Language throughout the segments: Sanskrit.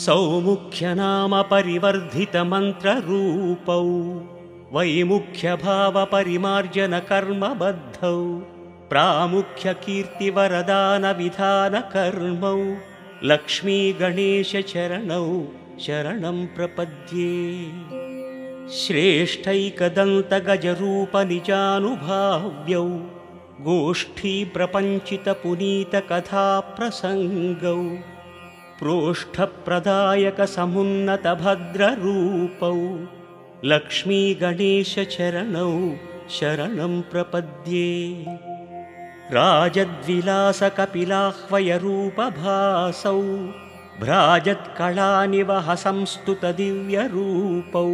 सौमुख्यनाम परिवर्धितमन्त्ररूपौ वैमुख्यभावपरिमार्जनकर्मबद्धौ प्रामुख्यकीर्तिवरदानविधानकर्मौ लक्ष्मीगणेशचरणौ शरणं प्रपद्ये। श्रेष्ठैकदन्तगजरूपनिजानुभाव्यौ गोष्ठीप्रपञ्चितपुनीतकथाप्रसङ्गौ प्रोष्ठप्रदायकसमुन्नतभद्ररूपौ लक्ष्मीगणेशचरणौ शरणं प्रपद्ये। राजद्विलासकपिलाह्वयरूपभासौ भ्राजत्कलानिवहसंस्तुतदिव्यरूपौ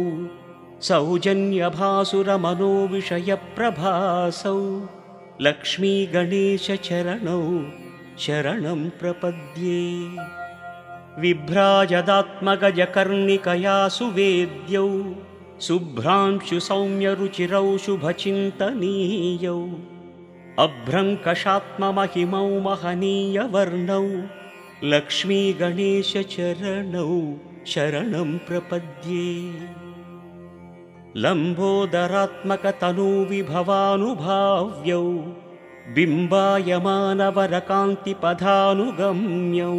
सौजन्यभासुरमनोविषयप्रभासौ लक्ष्मीगणेशचरणौ शरणं प्रपद्ये। विभ्राजदात्मगजकर्णिकया सुवेद्यौ शुभ्रांशुसौम्यरुचिरौ शुभचिन्तनीयौ अभ्रङ्कषात्ममहिमौ महनीयवर्णौ लक्ष्मीगणेशचरणौ शरणं प्रपद्ये। लम्बोदरात्मकतनूविभवानुभाव्यौ बिम्बायमानवरकान्तिपदानुगम्यौ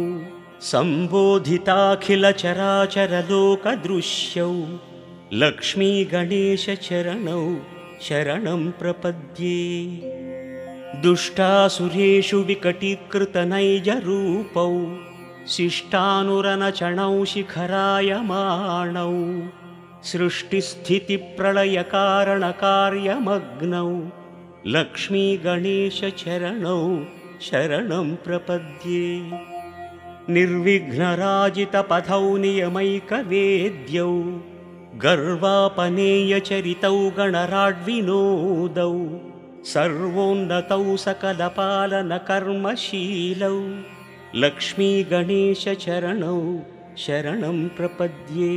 सम्बोधिताखिलचराचरलोकदृश्यौ लक्ष्मीगणेशचरणौ शरणं प्रपद्ये। दुष्टासुरेषु विकटीकृतनैजरूपौ शिष्टानुरनचणौ शिखरायमाणौ सृष्टिस्थितिप्रलयकारणकार्यमग्नौ लक्ष्मीगणेशचरणौ शरणं प्रपद्ये। निर्विघ्नराजितपथौ नियमैकवेद्यौ गर्वापनेयचरितौ गणराड्विनोदौ सर्वोन्नतौ सकलपालनकर्मशीलौ लक्ष्मीगणेशचरणौ शरणं प्रपद्ये।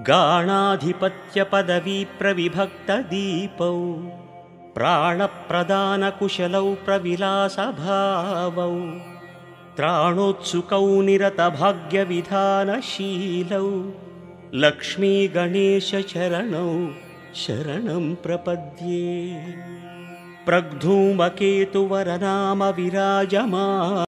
गाणाधिपत्यपदवीप्रविभक्तदीपौ प्राणप्रदानकुशलौ प्रविलासभावौ त्राणोत्सुकौ निरतभाग्यविधानशीलौ लक्ष्मीगणेशचरणौ शरणं प्रपद्ये। प्रग्धूमकेतुवरनाम विराजमानौ